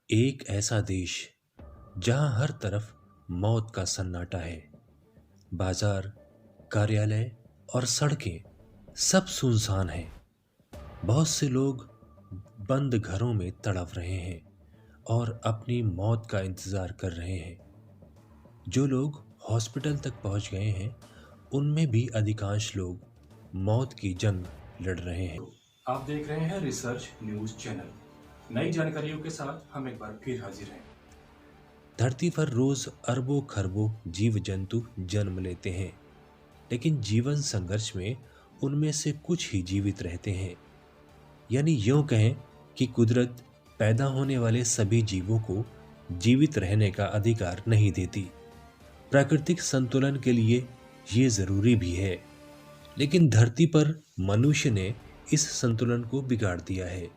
एक ऐसा देश जहां हर तरफ मौत का सन्नाटा है। बाजार, कार्यालय और सड़कें सब सुनसान हैं। बहुत से लोग बंद घरों में तड़प रहे हैं और अपनी मौत का इंतजार कर रहे हैं। जो लोग हॉस्पिटल तक पहुंच गए हैं, उनमें भी अधिकांश लोग मौत की जंग लड़ रहे हैं। आप देख रहे हैं रिसर्च न्यूज चैनल। नई जानकारियों के साथ हम एक बार फिर हाजिर हैं। धरती पर रोज अरबों खरबों जीव जंतु जन्म लेते हैं, लेकिन जीवन संघर्ष में उनमें से कुछ ही जीवित रहते हैं। यानी यूं कहें कि कुदरत पैदा होने वाले सभी जीवों को जीवित रहने का अधिकार नहीं देती। प्राकृतिक संतुलन के लिए ये जरूरी भी है, लेकिन धरती पर मनुष्य ने इस संतुलन को बिगाड़ दिया है।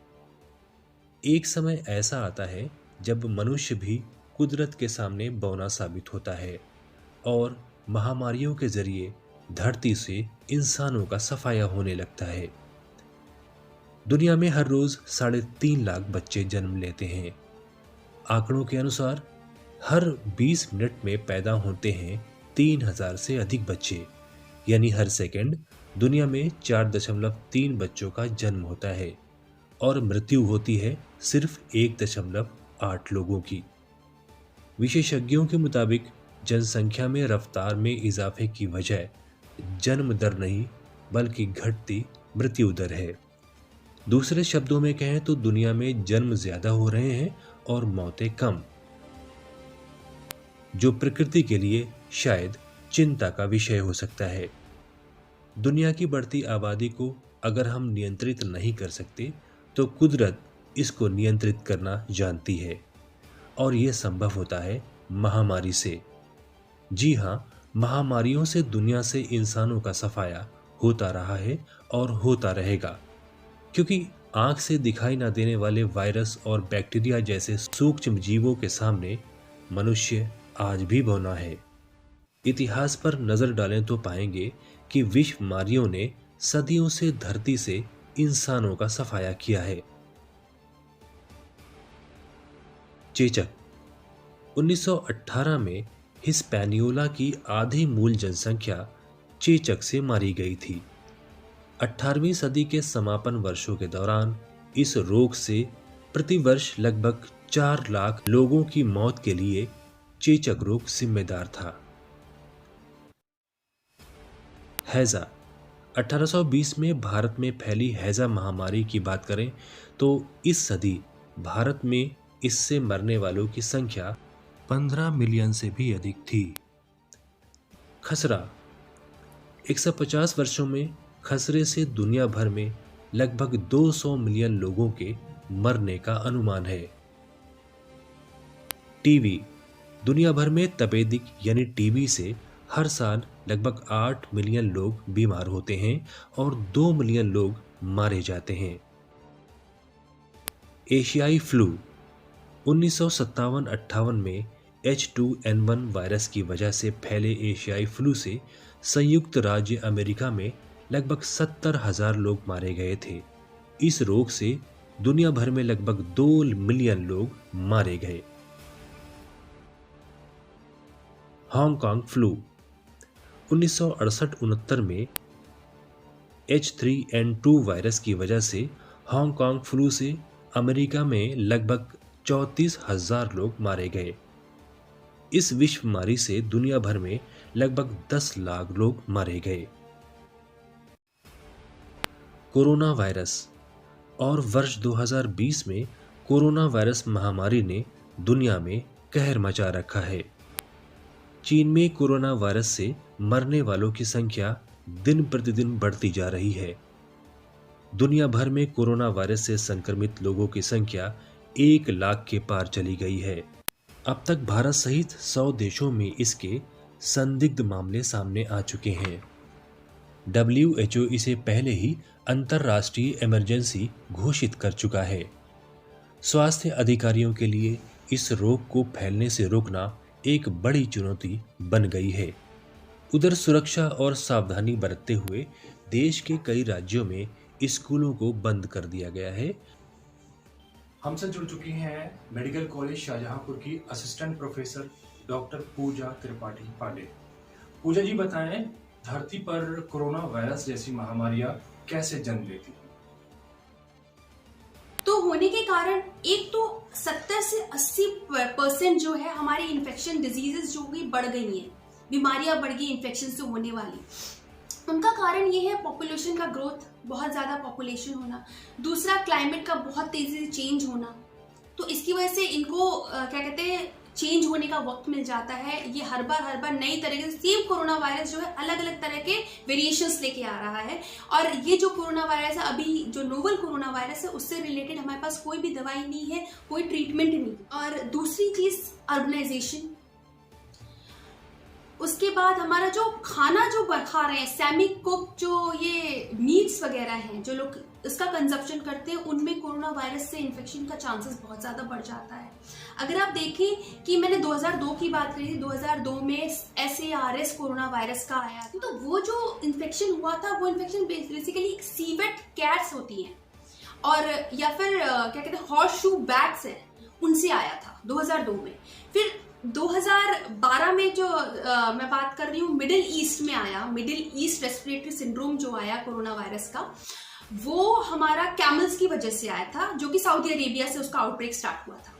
एक समय ऐसा आता है जब मनुष्य भी कुदरत के सामने बौना साबित होता है और महामारियों के जरिए धरती से इंसानों का सफाया होने लगता है। दुनिया में हर रोज 3.5 लाख बच्चे जन्म लेते हैं। आंकड़ों के अनुसार हर 20 मिनट में पैदा होते हैं 3000 से अधिक बच्चे। यानी हर सेकंड दुनिया में 4.3 बच्चों का जन्म होता है और मृत्यु होती है सिर्फ 1.8 लोगों की। विशेषज्ञों के मुताबिक जनसंख्या में रफ्तार में इजाफे की वजह जन्म दर नहीं बल्कि घटती मृत्यु दर है। दूसरे शब्दों में कहें तो दुनिया में जन्म ज्यादा हो रहे हैं और मौतें कम, जो प्रकृति के लिए शायद चिंता का विषय हो सकता है। दुनिया की बढ़ती आबादी को अगर हम नियंत्रित नहीं कर सकते तो कुदरत इसको नियंत्रित करना जानती है, और यह संभव होता है महामारी से। जी हाँ, महामारियों से दुनिया से इंसानों का सफाया होता रहा है और होता रहेगा, क्योंकि आंख से दिखाई ना देने वाले वायरस और बैक्टीरिया जैसे सूक्ष्म जीवों के सामने मनुष्य आज भी बौना है। इतिहास पर नजर डालें तो पाएंगे कि विश्वमारियों ने सदियों से धरती से इंसानों का सफाया किया है। चेचक 1918 में हिस्पैनियोला की आधी मूल जनसंख्या चेचक से मारी गई थी। 18वीं सदी के समापन वर्षों के दौरान इस रोग से प्रतिवर्ष लगभग 4 लाख लोगों की मौत के लिए चेचक रोग जिम्मेदार था। हैजा 1820 में भारत में फैली हैजा महामारी की बात करें तो इस सदी भारत में इससे मरने वालों की संख्या 15 मिलियन से भी अधिक थी। खसरा 150 वर्षों में खसरे से दुनिया भर में लगभग 200 मिलियन लोगों के मरने का अनुमान है। टीबी दुनिया भर में तपेदिक यानी टीबी से हर साल लगभग 8 मिलियन लोग बीमार होते हैं और 2 मिलियन लोग मारे जाते हैं। एशियाई फ्लू 1957-58 में H2N1 वायरस की वजह से फैले एशियाई फ्लू से संयुक्त राज्य अमेरिका में लगभग 70,000 लोग मारे गए थे। इस रोग से दुनिया भर में लगभग 2 मिलियन लोग मारे गए। हांगकांग फ्लू 1968-69 में H3N2 वायरस की वजह से हांगकांग फ्लू से अमेरिका में लगभग 34,000 लोग मारे गए। इस विश्व महामारी से दुनिया भर में लगभग 10 लाख लोग मारे गए। कोरोना वायरस और वर्ष 2020 में कोरोना वायरस महामारी ने दुनिया में कहर मचा रखा है। चीन में कोरोना वायरस से मरने वालों की संख्या दिन प्रतिदिन बढ़ती जा रही है। दुनिया भर में कोरोना वायरस से संक्रमित लोगों की संख्या 1 लाख के पार चली गई है। अब तक भारत सहित 100 देशों में इसके संदिग्ध मामले सामने आ चुके हैं। WHO इसे पहले ही अंतर्राष्ट्रीय इमरजेंसी घोषित कर चुका है। स्वास्थ्य अधिकारियों के लिए इस रोग को फैलने से रोकना एक बड़ी चुनौती बन गई है। उधर सुरक्षा और सावधानी बरतते हुए देश के कई राज्यों में स्कूलों को बंद कर दिया गया है हमसे जुड़ चुकी हैं मेडिकल कॉलेज शाहजहांपुर की असिस्टेंट प्रोफेसर डॉक्टर पूजा त्रिपाठी पांडे। पूजा जी बताएं, धरती पर कोरोना वायरस जैसी महामारियां कैसे जन्म लेती हैं? तो होने के कारण एक तो 70 से 80% जो है हमारी इन्फेक्शन डिजीजेस जो भी बढ़ गई हैं, बीमारियां बढ़ गई इन्फेक्शन से होने वाली। उनका कारण ये है पॉपुलेशन का ग्रोथ, बहुत ज़्यादा पॉपुलेशन होना। दूसरा, क्लाइमेट का बहुत तेज़ी से चेंज होना। तो इसकी वजह से इनको क्या कहते हैं, चेंज होने का वक्त मिल जाता है। ये हर बार नई तरीके से सेम कोरोना वायरस जो है अलग अलग तरह के वेरिएशंस लेके आ रहा है। और ये जो कोरोना वायरस है, अभी जो नोवल कोरोना वायरस है, उससे रिलेटेड हमारे पास कोई भी दवाई नहीं है, कोई ट्रीटमेंट नहीं। और दूसरी चीज़ अर्बनाइजेशन। उसके बाद हमारा जो खाना जो खा रहे हैं, सेमी कुक जो ये मीट्स वगैरह हैं, जो लोग इसका कंजप्शन करते हैं, उनमें कोरोना वायरस से इन्फेक्शन का चांसेस बहुत ज़्यादा बढ़ जाता है। अगर आप देखें कि मैंने 2002 की बात करी थी, 2002 में SARS कोरोना वायरस का आया था। तो वो जो इन्फेक्शन हुआ था, वो इन्फेक्शन बेसिकली सीवेट कैट्स होती हैं और या फिर क्या कहते हैं हॉर्स शू बैट्स हैं, उनसे आया था 2002 में। फिर 2012 में जो मैं बात कर रही हूँ, मिडिल ईस्ट में आया, मिडिल ईस्ट रेस्पिरेटरी सिंड्रोम जो आया कोरोना वायरस का, वो हमारा कैमल्स की वजह से आया था, जो कि सऊदी अरेबिया से उसका आउटब्रेक स्टार्ट हुआ था।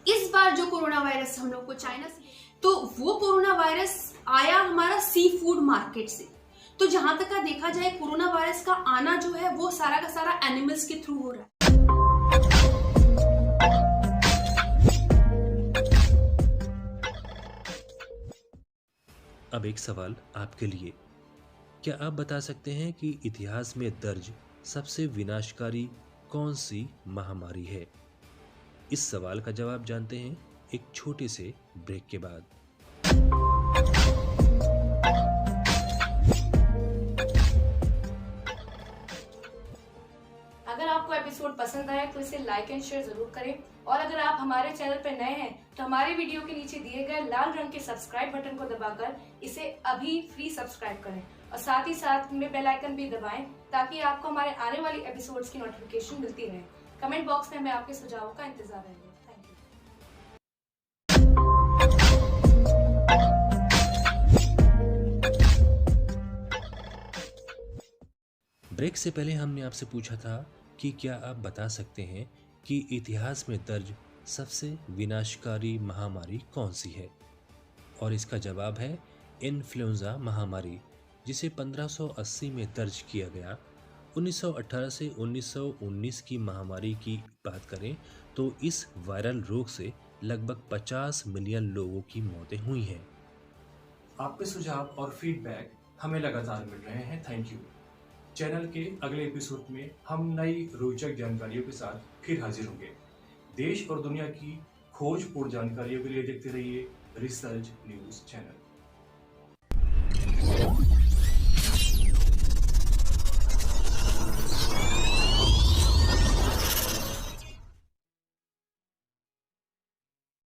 इस बार जो कोरोना वायरस हम लोग को चाइना से, तो वो कोरोना वायरस आया हमारा सी फूड मार्केट से। तो जहां तक का देखा जाए, कोरोना वायरस का आना जो है वो सारा का सारा एनिमल्स के थ्रू हो रहा है। अब एक सवाल आपके लिए, क्या आप बता सकते हैं कि इतिहास में दर्ज सबसे विनाशकारी कौन सी महामारी है? इस सवाल का जवाब जानते हैं एक छोटे से ब्रेक के बाद। अगर आपको एपिसोड पसंद आया तो इसे लाइक एंड शेयर जरूर करें, और अगर आप हमारे चैनल पर नए हैं तो हमारे वीडियो के नीचे दिए गए लाल रंग के सब्सक्राइब बटन को दबाकर इसे अभी फ्री सब्सक्राइब करें, और साथ ही साथ में बेल आइकन भी दबाएं ताकि आपको हमारे आने वाली एपिसोड्स की नोटिफिकेशन मिलती रहे। कमेंट बॉक्स में हमें आपके सुझावों का इंतजार रहेगा। Thank you. ब्रेक से पहले हमने आपसे पूछा था कि क्या आप बता सकते हैं कि इतिहास में दर्ज सबसे विनाशकारी महामारी कौन सी है? और इसका जवाब है इन्फ्लुएंजा महामारी, जिसे 1580 में दर्ज किया गया। 1918 से 1919 की महामारी की बात करें तो इस वायरल रोग से लगभग 50 मिलियन लोगों की मौतें हुई हैं। आपके सुझाव और फीडबैक हमें लगातार मिल रहे हैं। Thank you. चैनल के अगले एपिसोड में हम नई रोचक जानकारियों के साथ फिर हाजिर होंगे। देश और दुनिया की खोजपूर्ण जानकारियों के लिए देखते रहिए रिसर्च न्यूज चैनल।